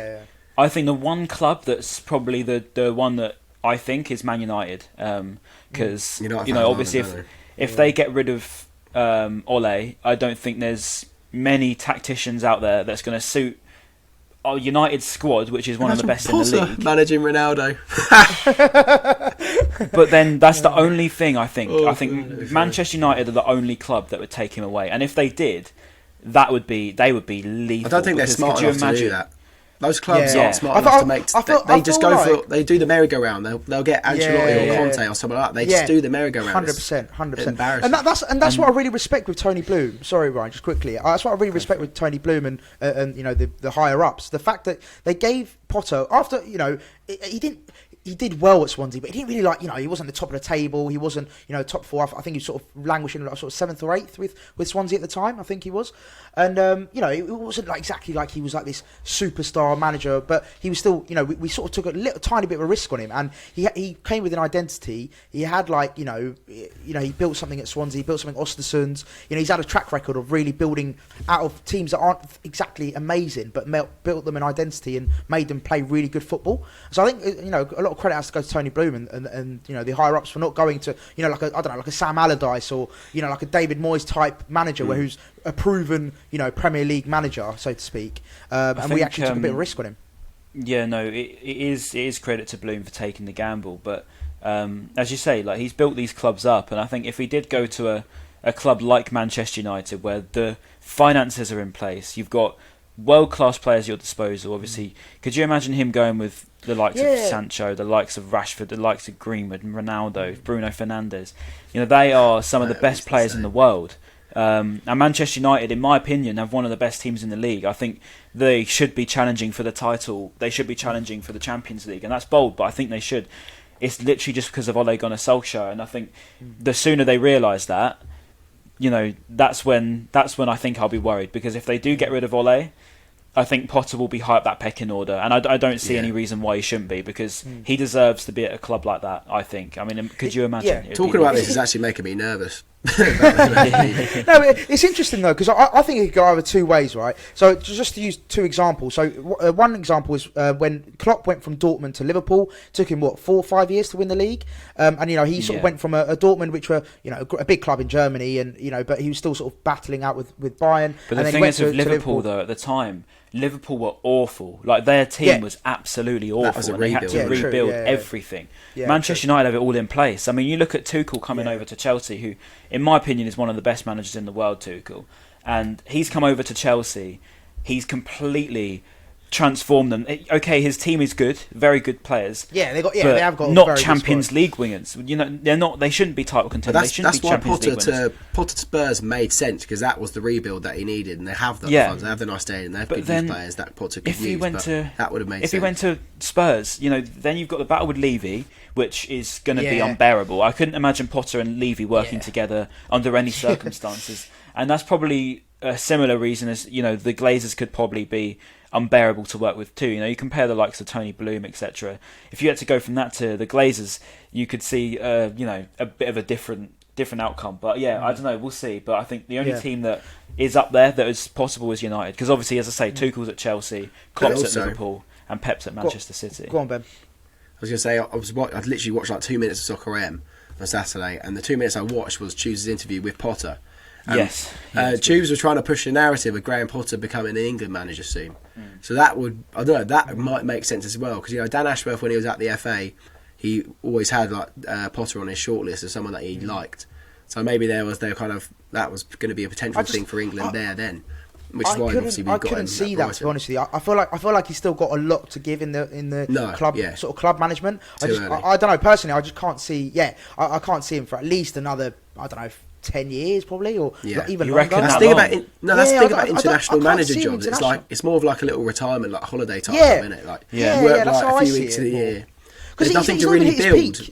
I think the one club that's probably the one that I think is Man United. Because obviously if they get rid of Ole, I don't think there's many tacticians out there that's going to suit our United squad, which is one of the best in the league. Managing Ronaldo. But then that's the only thing I think. I think Manchester United are the only club that would take him away. And if they did, they would be lethal. I don't think they're smart enough to do that. Those clubs aren't smart enough to make. They just go for. They do the merry-go-round. They'll get Ancelotti or Conte or something like that. They just do the merry-go-round. 100%. Embarrassing. And that's what I really respect with Tony Bloom. Sorry, Ryan, just quickly. That's what I really respect with Tony Bloom and the higher ups. The fact that they gave Potter after he did well at Swansea, but he didn't really he wasn't the top of the table. He wasn't, top 4. I think he was sort of languishing like sort of 7th or 8th with Swansea at the time. I think he was, and it wasn't exactly like he was like this superstar manager, but he was still, we sort of took a tiny bit of a risk on him, and he came with an identity. He had he built something at Swansea, he built something at Östersund. He's had a track record of really building out of teams that aren't exactly amazing, but built them an identity and made them play really good football. So I think a lot of credit has to go to Tony Bloom and the higher ups for not going to like a Sam Allardyce or like a David Moyes type manager who's a proven Premier League manager, so to speak, and we actually took a bit of risk on him. Yeah, no, it is credit to Bloom for taking the gamble, but as you say, like he's built these clubs up, and I think if he did go to a club like Manchester United where the finances are in place, you've got world-class players at your disposal. Obviously, could you imagine him going with the likes of Sancho, the likes of Rashford, the likes of Greenwood and Ronaldo, Bruno Fernandes? They are some of the best players in the world. And Manchester United, in my opinion, have one of the best teams in the league. I think they should be challenging for the title. They should be challenging for the Champions League, and that's bold, but I think they should. It's literally just because of Ole Gunnar Solskjaer, and I think the sooner they realise that, that's when I think I'll be worried, because if they do get rid of Ole, I think Potter will be high up that pecking order, and I don't see any reason why he shouldn't be, because he deserves to be at a club like that, I think. I mean, could you imagine? Talking about this is actually making me nervous. No, it's interesting though, because I think it could go either two ways, right? So just to use two examples. So one example is when Klopp went from Dortmund to Liverpool. Took him 4 or 5 years to win the league, and he sort of went from a Dortmund, which were a big club in Germany, and but he was still sort of battling out with Bayern. But and the thing is with Liverpool though, at the time, Liverpool were awful. Like their team was absolutely awful, and they had to rebuild everything. Yeah, Manchester United have it all in place. I mean, you look at Tuchel coming over to Chelsea, who, in my opinion, is one of the best managers in the world. Tuchel, and he's come over to Chelsea. He's completely transform them. Okay, his team is good, very good players. Yeah, they have got not Champions League wingers. They're not. They shouldn't be title contenders. That's why Potter to Spurs made sense, because that was the rebuild that he needed, and they have the funds. They have the nice stadium. They have good youth players that Potter could use. That would have made sense. If he went to Spurs, then you've got the battle with Levy, which is going to be unbearable. I couldn't imagine Potter and Levy working together under any circumstances, and that's probably a similar reason as the Glazers could probably be unbearable to work with too. You compare the likes of Tony Bloom, etc. If you had to go from that to the Glazers, you could see a bit of a different outcome. But I don't know, we'll see. But I think the only team that is up there that is possible is United, because obviously, as I say, Tuchel's at Chelsea, Klopp's at Liverpool, and Pep's at Manchester City. Go on, Ben. I was going to say, I'd literally watched like 2 minutes of Soccer M on Saturday, and the 2 minutes I watched was Tuesday's interview with Potter. Yes. Tubes was trying to push the narrative of Graham Potter becoming an England manager soon. So that that might make sense as well, because Dan Ashworth, when he was at the FA, he always had Potter on his shortlist as someone that he liked. So maybe that was going to be a potential thing for England then. Which is why obviously we got him. I couldn't see that, to be honest with you. I feel like he's still got a lot to give in the club sort of club management. I don't know, personally, I just can't see. I can't see him for at least another 10 years probably, or even longer. That's the thing about international manager jobs. It's more of like a little retirement, like holiday type, isn't it? You work a few weeks of the year. There's nothing to really build.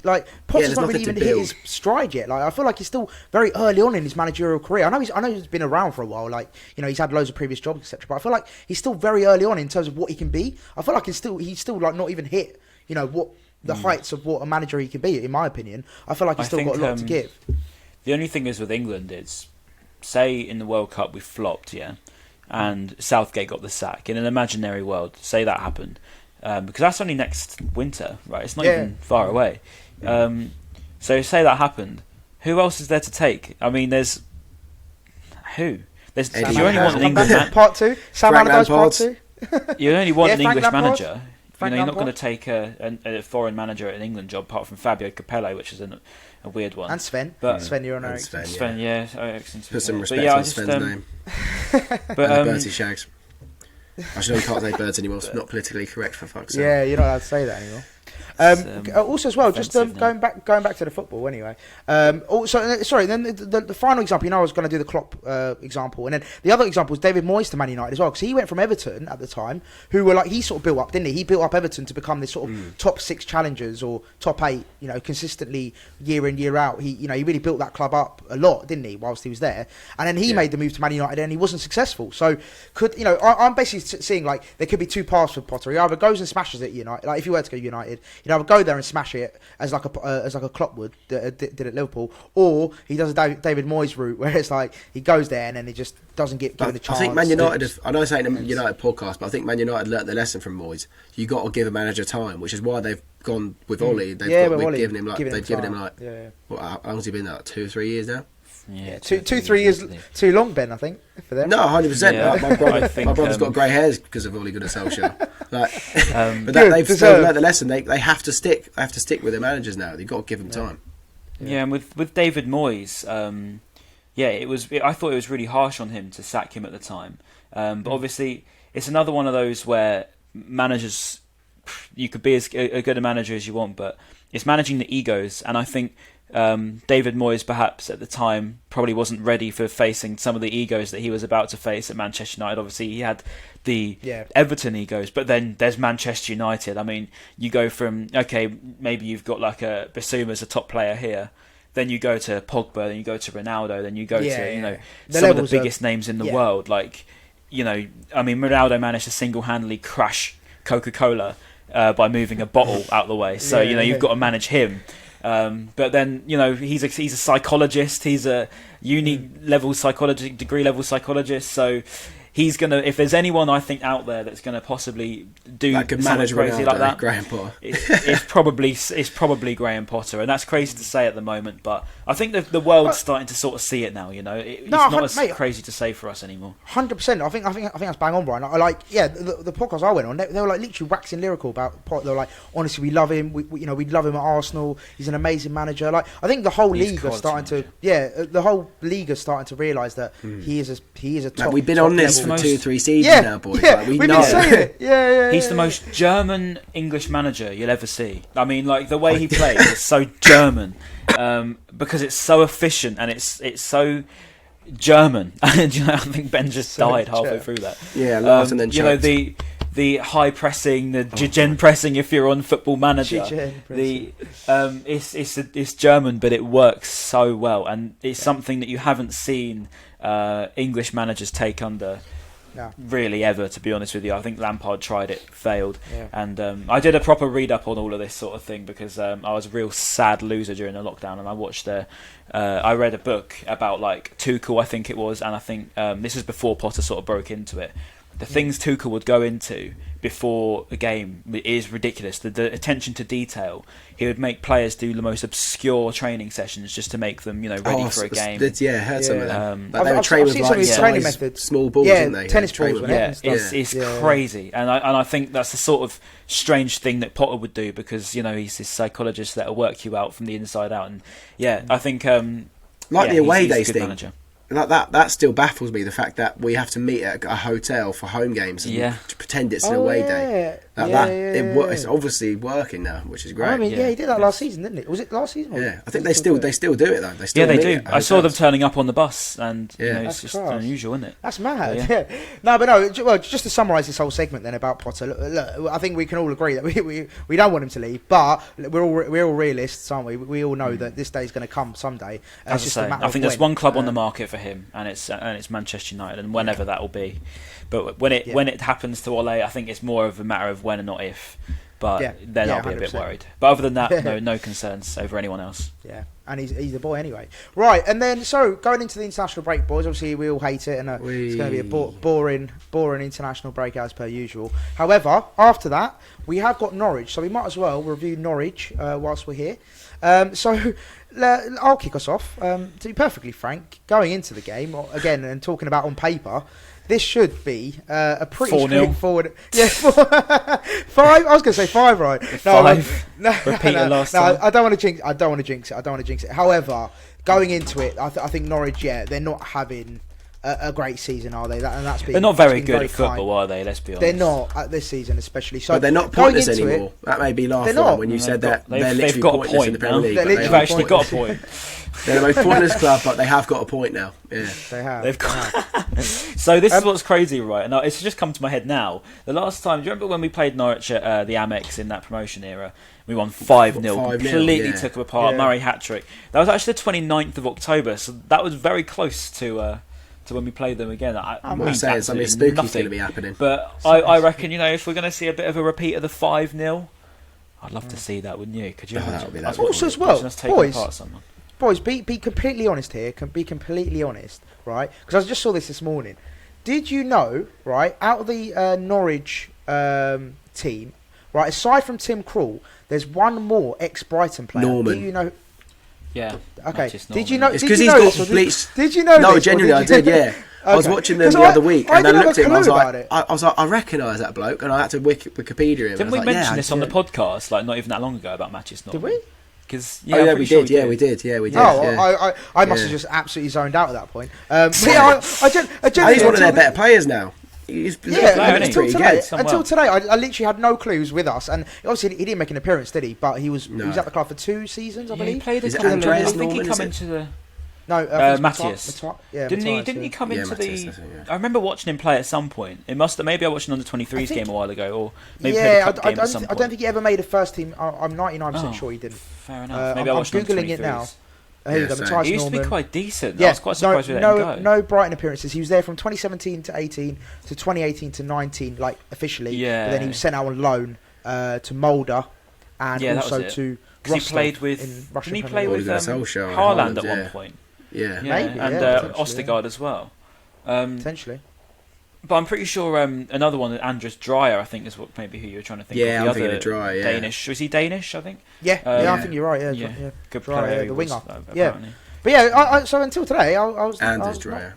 Potter's not really even hit his stride yet. I feel like he's still very early on in his managerial career. I know he's been around for a while. He's had loads of previous jobs, etc. But I feel like he's still very early on in terms of what he can be. I feel like he's still not even hit what the heights of what a manager he can be. In my opinion, I feel like he's still got a lot to give. The only thing is with England is, say in the World Cup we flopped, and Southgate got the sack. In an imaginary world, say that happened, because that's only next winter, right? It's not even far away. So say that happened, who else is there to take? I mean, there's you only want an England part two. Sam Allardyce part two. You only want an English Lampard. manager. You're not going to take a foreign manager at an England job, apart from Fabio Capello, which is a weird one. And Sven. Sven, you're on Ericsson. Sven, Ericsson. Put some respect on Sven's name. But Bertie Shags. I should know we can't say birds anymore. It's not politically correct, for fuck's sake. Yeah, you're not allowed to say that anymore. Also, as well, just going back to the football anyway. Then the final example. I was going to do the Klopp example, and then the other example was David Moyes to Man United as well, because he went from Everton at the time, who were he sort of built up, didn't he? He built up Everton to become this sort of top 6 challengers or top 8, consistently year in year out. He really built that club up a lot, didn't he? Whilst he was there, and then he made the move to Man United, and he wasn't successful. So I'm basically seeing there could be two paths for Potter. He either goes and smashes it at United, if he were to go to United. He'd either go there and smash it as like a Klopp would did at Liverpool, or he does a David Moyes route where it's he goes there and then he just doesn't get given a chance. I think Man United. I know it's saying a United podcast, but I think Man United learnt their lesson from Moyes. You got to give a manager time, which is why they've gone with Ollie. They've given him how long's he been there? 2 or 3 years now. Yeah, 2-3 years too long, Ben. I think for them. No, 100%. Yeah. My brother's got grey hairs because of Ole Gunnar Solskjaer. But they've learned the lesson. They have to stick. They have to stick with their managers now. You've got to give them time. Yeah, and with David Moyes, I thought it was really harsh on him to sack him at the time. But obviously, it's another one of those where managers, you could be as good a manager as you want, but it's managing the egos, and I think. David Moyes perhaps at the time probably wasn't ready for facing some of the egos that he was about to face at Manchester United. Obviously he had the Everton egos, but then there's Manchester United. I mean, you go from maybe you've got a Bissouma as a top player here, then you go to Pogba, then you go to Ronaldo, then you go to some of the biggest names in the world. I mean, Ronaldo managed to single-handedly crush Coca-Cola by moving a bottle out the way. So you've got to manage him. But then, he's a psychologist. He's a uni-level psychology, degree-level psychologist. So he's going to... If there's anyone, I think, out there that's going to possibly do something crazy like that, Graham Potter. it's probably Graham Potter. And that's crazy to say at the moment, but I think the world's starting to sort of see it now, It's not as crazy to say for us anymore. 100%. I think that's bang on, Brian. The podcast I went on, they were like literally waxing lyrical about Potter. They were like, honestly, we love him. We love him at Arsenal. He's an amazing manager. Like, I think the whole league are starting to realise that he is a top. We've been on this for 2-3 seasons now, boys. Yeah, we've been saying it. Yeah. He's the most German English manager you'll ever see. I mean, like, the way he plays is so German, because it's so efficient and it's so German. And I think Ben just died halfway through that. Yeah, last and then the high pressing, the gen pressing. If you're on Football Manager, it's German, but it works so well, and it's something that you haven't seen English managers take under. No. Really ever, to be honest with you. I think Lampard tried it, failed, and I did a proper read up on all of this sort of thing because I was a real sad loser during the lockdown, and I watched I read a book about like Tuchel, I think it was, and I think this is before Potter sort of broke into it. The things Tuchel would go into before a game is ridiculous. The attention to detail. He would make players do the most obscure training sessions just to make them, ready for a game. I heard some of them. They were training with like training methods. Small balls, didn't they? Tennis balls. It's crazy, and I think that's the sort of strange thing that Potter would do because he's this psychologist that'll work you out from the inside out, and I think the away days thing. Manager. Like that still baffles me, the fact that we have to meet at a hotel for home games and to pretend it's an away day. It's obviously working now, which is great. I mean, he did that last season, didn't it? Was it last season? Yeah, I think they still do it though. They do. I saw them turning up on the bus, and it's just unusual, isn't it? That's mad. Well, just to summarise this whole segment then about Potter. Look, I think we can all agree that we don't want him to leave, but we're all realists, aren't we? We all know that this day is going to come someday. As I say, I think there's one club on the market for him, and it's Manchester United, and whenever that will be. But when it happens to Ole, I think it's more of a matter of when and not if. But then I'll be a bit worried. But other than that, no concerns over anyone else. Yeah, and he's the boy anyway. Right, and then so going into the international break, boys. Obviously, we all hate it, and it's going to be a boring international break as per usual. However, after that, we have got Norwich, so we might as well review Norwich whilst we're here. So I'll kick us off. To be perfectly frank, going into the game again and talking about on paper, this should be a pretty straightforward. Yeah, 5. I was going to say 5, right? No, 5. Repeat it last time. I don't want to jinx it. However, going into it, I think Norwich, they're not having a great season, are they? They're not very good at football, are they? Let's be honest. They're not at this season, especially. So but they're not pointless anymore. That made me laugh when you said that they're literally pointless in the Premier League. They've actually got a point. They're the most pointless club, but they have got a point now. Yeah, they have. They've got. So this is what's crazy, right? And it's just come to my head now. The last time, do you remember when we played Norwich at the Amex in that promotion era? We won 5-0, completely took them apart. Murray hat-trick. That was actually the 29th of October, so that was very close to when we played them again. I'm saying something spooky's going to be happening. But I reckon, if we're going to see a bit of a repeat of the 5-0, I'd love to see that, wouldn't you? Could you imagine? Also as well, boys, be completely honest here. Be completely honest, right? Because I just saw this morning. Did you know, right, out of the Norwich team, right, aside from Tim Krul, there's one more ex-Brighton player. Norman. Do you know? Yeah. Okay. Did you know? It's because he's got bleached. Did you know? No, genuinely, I did. Yeah. Okay. I was watching them the other week, and I looked at him. I was like, I recognise that bloke, and I had to Wikipedia him. Didn't we mention this on the podcast, like not even that long ago, about Matches Norman? Did we? Because we did. Yeah, we did. I must have just absolutely zoned out at that point. He's one of their better players now. Until today, I literally had no clues with us, and obviously he didn't make an appearance, did he? But he was at the club for 2 seasons, I believe. He played a couple of I think he come into the. No, Matthias. Didn't he come into the? I remember watching him play at some point. It must. Maybe I watched an under-23s game a while ago, or maybe played a cup game at some point. I don't think he ever made a first team. I'm 99% sure he didn't. Fair enough. Maybe I watched googling it now. He used to be quite decent. I was quite surprised with that. No Brighton appearances. He was there from 2017 to 18 to 2018 to 19, like officially. Yeah. But then he was sent out on loan to Mulder. and Yeah, that also was it. to 'Cause Rostov he played with. in Russian Didn't he Premier play League. with Social, Haaland at yeah. one point? Yeah. Yeah, Maybe, and potentially, Ostergaard as well. Potentially. But I'm pretty sure another one, Andres Dreyer, I think is what maybe who you were trying to think Yeah, of. I'm thinking of Dreyer, yeah. Danish. Was he Danish, I think? Yeah, Yeah. I think you're right. Yeah, Yeah. Good Dreyer, player. he the was, winger. apparently. But yeah, so until today, I was Anders Dreyer.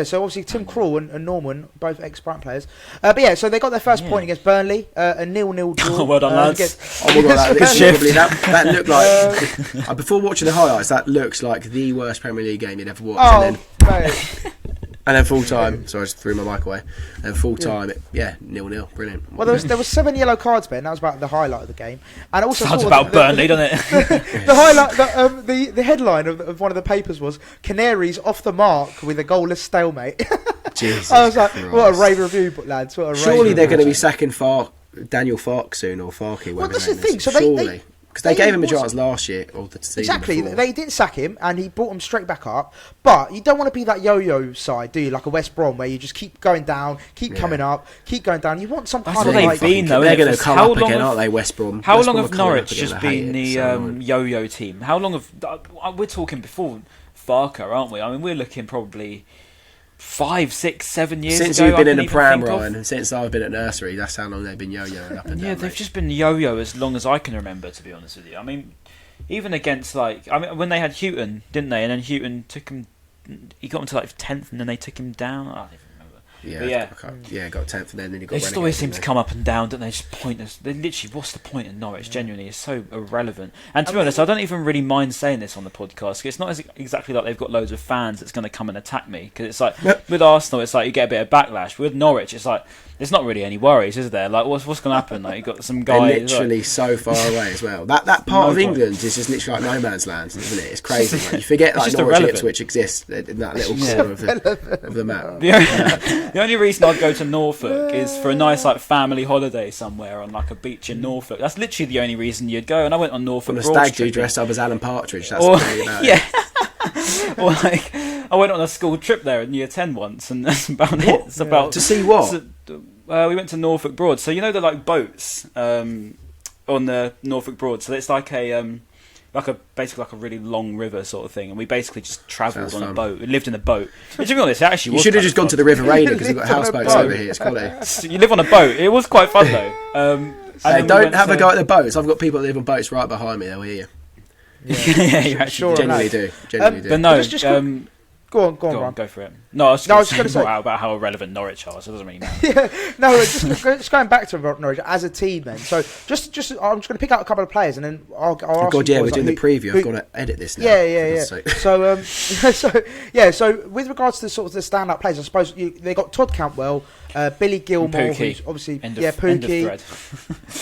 So obviously Tim Krul and Norman, both ex-Brighton players. But yeah, so they got their first point against Burnley, a 0-0 draw. Oh, well done, lads. Oh my god, Good shift. that looked like before watching the highlights, that looks like the worst Premier League game you'd ever watched. Oh, mate. And then full time, sorry, I just threw my mic away. And full time, 0-0, brilliant. Well, there was 7 yellow cards, Ben. That was about the highlight of the game. And also Sounds about Burnley, doesn't it? the highlight, the headline of one of the papers was "Canaries off the mark with a goalless stalemate." Jesus I was like, Christ. "What a rave review, lads! What a Surely rave they're going to review. be sacking Daniel Farke soon, or Farke. Well, that's his the name thing. is. So Surely. Because they gave him a was- chance last year, or the season Exactly, before. they didn't sack him, and he brought him straight back up. But you don't want to be that yo-yo side, do you? Like a West Brom, where you just keep going down, keep coming up, keep going down. You want some That's kind what of they've like. been, though. They're isn't it? going to come How up long again, have- aren't they, West Brom? How West long Brom have are coming up Norwich again, just I hate been it the so much. yo-yo team? How long have we're talking before Farke, aren't we? I mean, we're looking probably 5, 6, 7 years Since ago. you've been I in can the even pram, think of. Ryan, and since I've been at nursery, that's how long they've been yo-yoing up and Yeah, down. they've mate. just been yo-yo as long as I can remember, to be honest with you. I mean, even against when they had Houghton, didn't they? And then Houghton took him. He got him to like 10th, and then they took him down. I don't even remember. Yeah, But got 10th, and then he got They just always seem to come up and down, don't they? Just pointless. They literally, what's the point in Norwich? Genuinely, it's so irrelevant. And to be honest, I don't even really mind saying this on the podcast. 'Cause it's not exactly like they've got loads of fans that's going to come and attack me. Because it's like with Arsenal, it's like you get a bit of backlash. With Norwich, it's like there's not really any worries, is there? Like what's going to happen? Like you got some They're guy literally so far away as well. That part No of point. England is just literally like no man's land, isn't it? It's crazy. Like, you forget like just Norwich irrelevant. Ipswich exists in that little Yeah. corner of the map. The only reason I'd go to Norfolk is for a nice like family holiday somewhere on like a beach in Norfolk. That's literally the only reason you'd go. And I went on Norfolk From the Broad stag do trip. dressed up as Alan Partridge. That's Or- really about yeah. Or like I went on a school trip there in year 10 once, and that's about it. It's about To see what? we went to Norfolk Broad. So you know the like boats on the Norfolk Broad. So it's like basically like a really long river sort of thing, and we basically just travelled Sounds on a fun. boat. We lived in a boat. And to be honest, it actually You was should have kind just of gone fun. to the River Raider because we've got Lived on a houseboats boat. over here. It's quality. You live on a boat. It was quite fun though. And Hey, then we don't went have a to- go at the boats. I've got people that live on boats right behind me. They'll hear you. yeah, you actually Sure. do. Genuinely do. Genuinely do. But no, Just go on, Brian. go for it. No, I was No, I was just gonna going to say- say about how irrelevant Norwich are, so it doesn't really matter. No, just going back to Norwich as a team then. So just I'm just going to pick out a couple of players and then I'll Oh ask God, you yeah, boys, we're doing like, the preview. who- I've got to edit this now. Yeah. for God's sake. So with regards to sort of the standout players, I suppose they got Todd Cantwell, Billy Gilmore, Pookie. who's obviously End Pookie. of thread.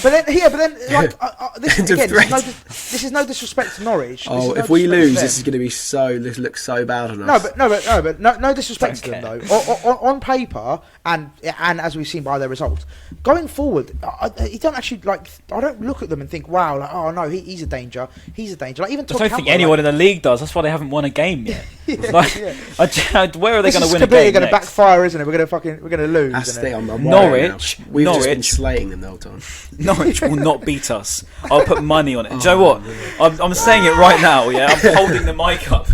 But then, like this End of again, thread. this is no disrespect to Norwich. This Oh, is no if we disrespect to lose, them. this is going to be so. This looks so bad on No, us. but no disrespect to Don't them though. On paper, and as we've seen by their results, going forward, you don't actually like. I don't look at them and think, wow, like, oh no, he's a danger. He's a danger. Like even I Todd don't think Cantwell, anyone like, in the league does. That's why they haven't won a game yet. Where are they this going to is win a completely game going to next? backfire, isn't it? We're going to lose. That's the isn't thing. it? I'm Norwich- worried now. We've just been Norwich- slating them the whole time. Norwich will not beat us. I'll put money on it. Do you know what? I'm saying it right now. Yeah, I'm holding the mic up.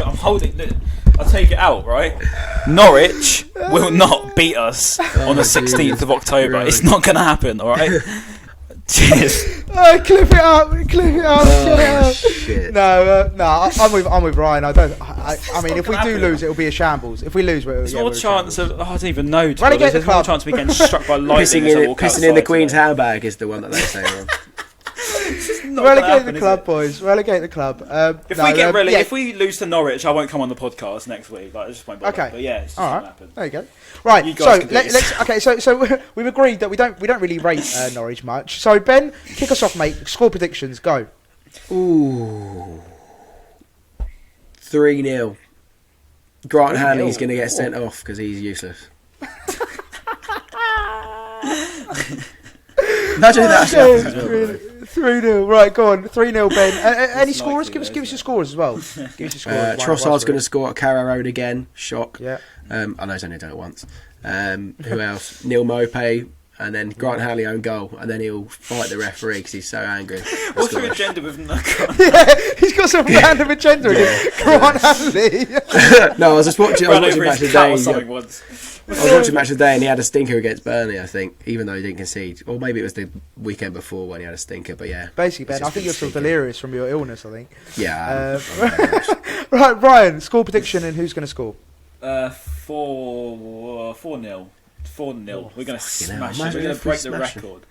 I'll take it out. Right. Norwich will not beat us on the 16th of October. Really? It's not going to happen. All right. Cheers. Oh, clip it up, get it out. Shit. No, I'm with Ryan. I mean, if we do lose, it'll be a shambles. If we lose, There's more chance of. I don't even know. Relegate the There's more club. chance of me getting struck by lightning. Pissing in the Queen's handbag is the one that they say. Ron. Relegate the club, boys. Relegate the club. If we lose to Norwich, I won't come on the podcast next week. Like, I just won't bother. Okay. But yeah, it's just All not right. gonna happen. There you go. Right. You So guys can do this. let's. Okay. So we've agreed that we don't really rate Norwich much. So Ben, kick us off, mate. Score predictions. Go. Ooh. 3-0. Grant 3-0. Hanley's going to get sent off because he's useless. Imagine if that actually happens as well, by the way. 3-0. Right, go on. 3-0, Ben. Any It's scorers? likely, Give us isn't your scores as well. Give us your scores. Trossard's going to score at Carrow Road again. Shock. Yeah. I know he's only done it once. Who else? Neil Mopay. and then Grant Hanley own goal, and then he'll fight the referee because he's so angry. What's your agenda with Grant? Yeah, he's got some random agenda against Grant Hanley. No, I was just watching. I was watching match of the day. Once. I was watching match of the day, and he had a stinker against Burnley, I think, even though he didn't concede. Or maybe it was the weekend before when he had a stinker. But yeah, basically, Ben, I think you're still delirious from your illness. I think. Yeah. Right, Brian. Score prediction and who's going to score? 4-0. 4-0. We're going to smash it. We're going to break the record.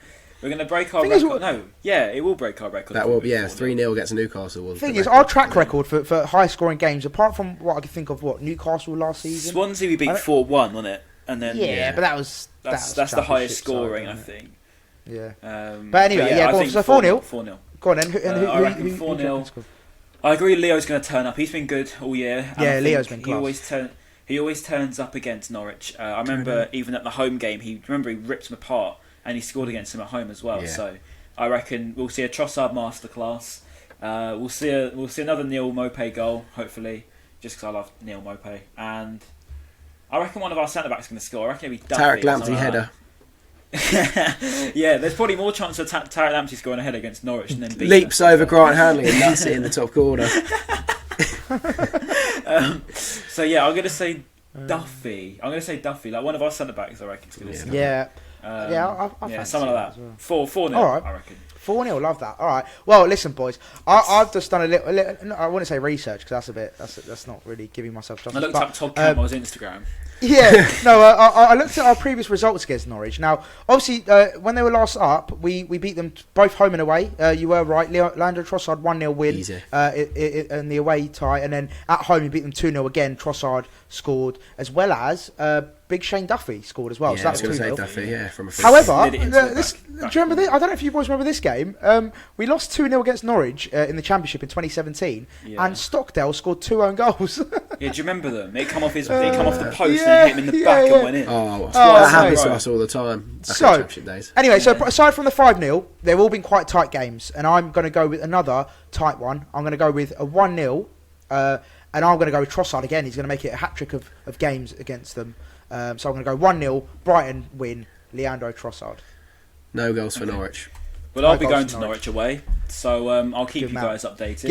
We're going to break our record. No, yeah, it will break our record. That will, yeah, 3-0 against Newcastle. The thing is, our track record for high-scoring games, apart from what I can think of, Newcastle last season? Swansea we beat 4-1, wasn't it? And then but that's the highest scoring, I think. Yeah. But anyway, go on, so 4-0. 4-0. Go on then. I reckon 4-0. I agree Leo's going to turn up. He's been good all year. Yeah, Leo's been class. He always turns up against Norwich. I remember even at the home game, he ripped him apart. And he scored against him at home as well. Yeah. So I reckon we'll see a Trossard masterclass. We'll see another Neil Maupay goal, hopefully, just because I love Neil Maupay. And I reckon one of our centre backs is going to score. I reckon it'll be Duffy. Tarek Lamptey header. Yeah, there's probably more chance of Tarek Lamptey scoring a header against Norwich and then leaps over Grant Hanley and nuts it in the top corner. So yeah, I'm going to say Duffy. Like one of our centre backs, I reckon, is going to score. Yeah. I something like that. Well. 4-0, all right. I reckon. 4-0, love that. All right. Well, listen, boys. I've just done a little I wouldn't say research because that's not really giving myself justice. I looked up Todd Campbell's Instagram. Yeah, no, I looked at our previous results against Norwich. Now, obviously, when they were last up, we beat them both home and away. You were right. Leandro Trossard 1-0 win in the away tie, and then at home you beat them 2-0 again. Trossard scored, as well as big Shane Duffy scored as well. Yeah, so that's 2-0. Duffy, from a However, do you remember this? I don't know if you boys remember this game. We lost 2-0 against Norwich in the Championship in 2017, and Stockdale scored 2 own goals. Yeah, do you remember them? They come off the post and hit him in the back and went in. That happens to us all the time. So, anyway, so aside from the 5-0, they've all been quite tight games, and I'm going to go with another tight one. I'm going to go with a 1-0, and I'm going to go with Trossard again. He's going to make it a hat-trick of games against them. So I'm going to go 1-0, Brighton win, Leandro Trossard. No goals for Norwich. Well, I'll be going to Norwich away, so I'll keep you guys updated.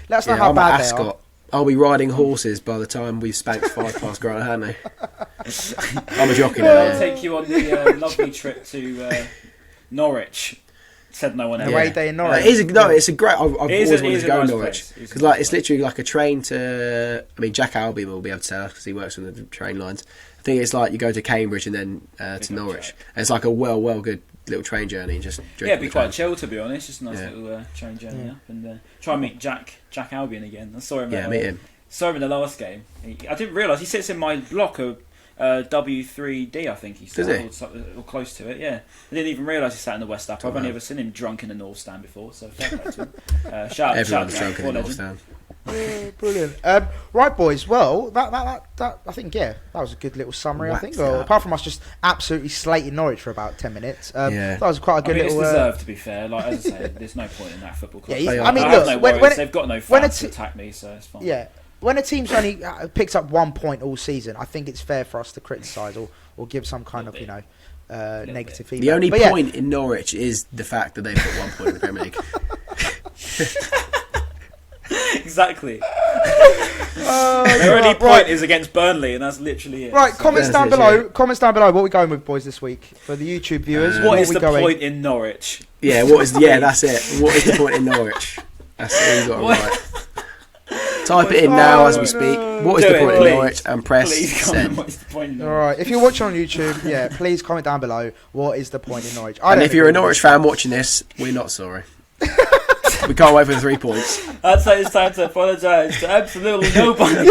Let us know how bad they are. I'll be riding horses by the time we've spanked 5 past Grant Hanley. I'm a jockey now. I'll take you on the lovely trip to Norwich. Said no one else. Away day in Norwich. It's a great. I've always wanted to go to Norwich because it's literally like a train to. I mean, Jack Albion will be able to tell us because he works on the train lines. I think it's like you go to Cambridge and then to Norwich. And it's like a well good little train journey. And just it'd be quite chill, to be honest. Just a nice little train journey up and try and meet Jack Albion again. I saw him. Meet him. Saw him in the last game. I didn't realise he sits in my block of W3D, I think he said, or close to it. Yeah, I didn't even realise he sat in the West Up. I've only ever seen him drunk in the North Stand before. So fair play to him. Everyone's drunk in the North Stand. Brilliant. Right, boys. Well, that I think that was a good little summary. I think. Well, apart from us just absolutely slating Norwich for about 10 minutes. That was quite a good little. It's deserved, to be fair. Like as I say, there's no point in that football club. Yeah, I mean, look, when they've got no fans to attack me, so it's fine. Yeah. When a team's only picks up 1 point all season, I think it's fair for us to criticise or give some kind of negative feedback. The only point in Norwich is the fact that they've got 1 point in the Premier League. Exactly. Their only point is against Burnley, and that's literally it. Right, comments down below. Comments down below. What are we going with, boys, this week for the YouTube viewers? What is the point in Norwich? Yeah, that's it. What is the point in Norwich? That's what you got to write. Type it in now as we speak. What is the point in Norwich? And press send. Alright, if you're watching on YouTube, please comment down below. What is the point in Norwich? And if you're a Norwich fan watching this, we're not sorry. We can't wait for the 3 points. I'd say it's time to apologise to absolutely nobody.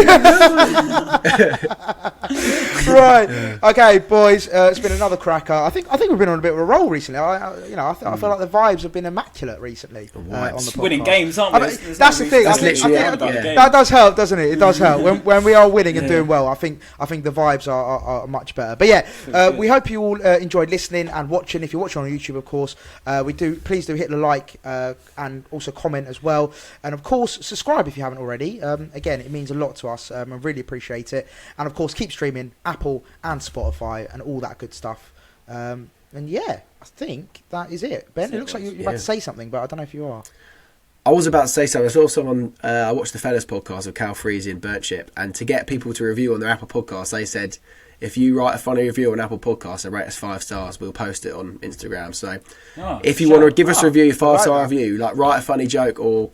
Right. Okay, boys. It's been another cracker. I think we've been on a bit of a roll recently. I feel like the vibes have been immaculate recently on the podcast. Winning games, aren't we? That's the thing. That does help, doesn't it? It does help when we are winning and doing well. I think the vibes are much better. But we hope you all enjoyed listening and watching. If you're watching on YouTube, of course, please do hit the like and also comment as well, and of course subscribe if you haven't already. Again, it means a lot to us. I really appreciate it, and of course keep streaming Apple and Spotify and all that good stuff. And yeah, I think that is it. Ben, it looks like you're about to say something, but I don't know if you are. I was about to say something. I saw someone, I watched the Fellas podcast with Cal Freezy and Burnt Chip, and to get people to review on their Apple podcast, they said, if you write a funny review on Apple Podcasts and rate us 5 stars, we'll post it on Instagram. So if you want to give us a review, 5-star review, like write a funny joke or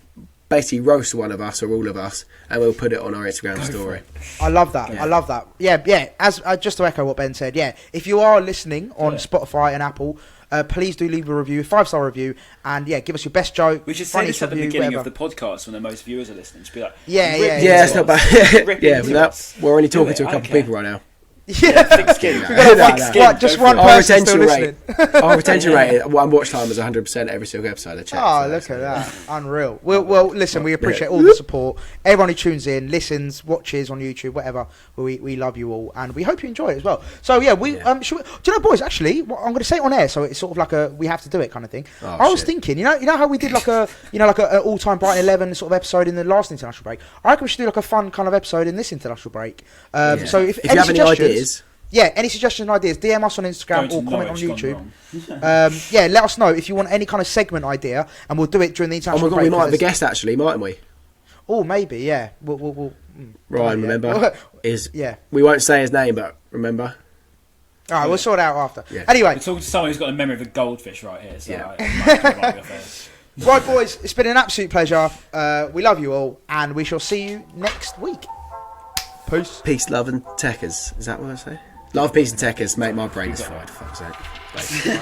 basically roast one of us or all of us, and we'll put it on our Instagram story. I love that. I love that. Yeah. As just to echo what Ben said, if you are listening on Spotify and Apple, please do leave a review, 5-star review, and give us your best joke. We should say this at the beginning of the podcast when the most viewers are listening. Just be like, it's not bad. We're only talking to a couple of people right now. Thick skin. Just one person still listening. Our retention rate and watch time is 100% every single episode I check. Look at that. Unreal. Well, listen, we appreciate all the support. Everyone who tunes in, listens, watches on YouTube, whatever. We love you all, and we hope you enjoy it as well. So do you know, boys, actually, I'm going to say it on air, so it's sort of like we have to do it kind of thing. I was thinking, you know how we did like an all-time Brighton 11 sort of episode in the last international break? I reckon we should do like a fun kind of episode in this international break. So if you have any ideas, any suggestions and ideas, DM us on Instagram or comment on YouTube. Let us know if you want any kind of segment idea, and we'll do it during the international break. We might have a guest actually, mightn't we? Oh, maybe, yeah. We'll Ryan, remember? We won't say his name, but remember. All right, we'll sort it out after. Yeah. Anyway, we're talking to someone who's got a memory of a goldfish right here. So right, boys, it's been an absolute pleasure. We love you all, and we shall see you next week. Peace, love, and techers. Is that what I say? Love, peace, and techers. Mate, my brain is fried. Fuck's sake.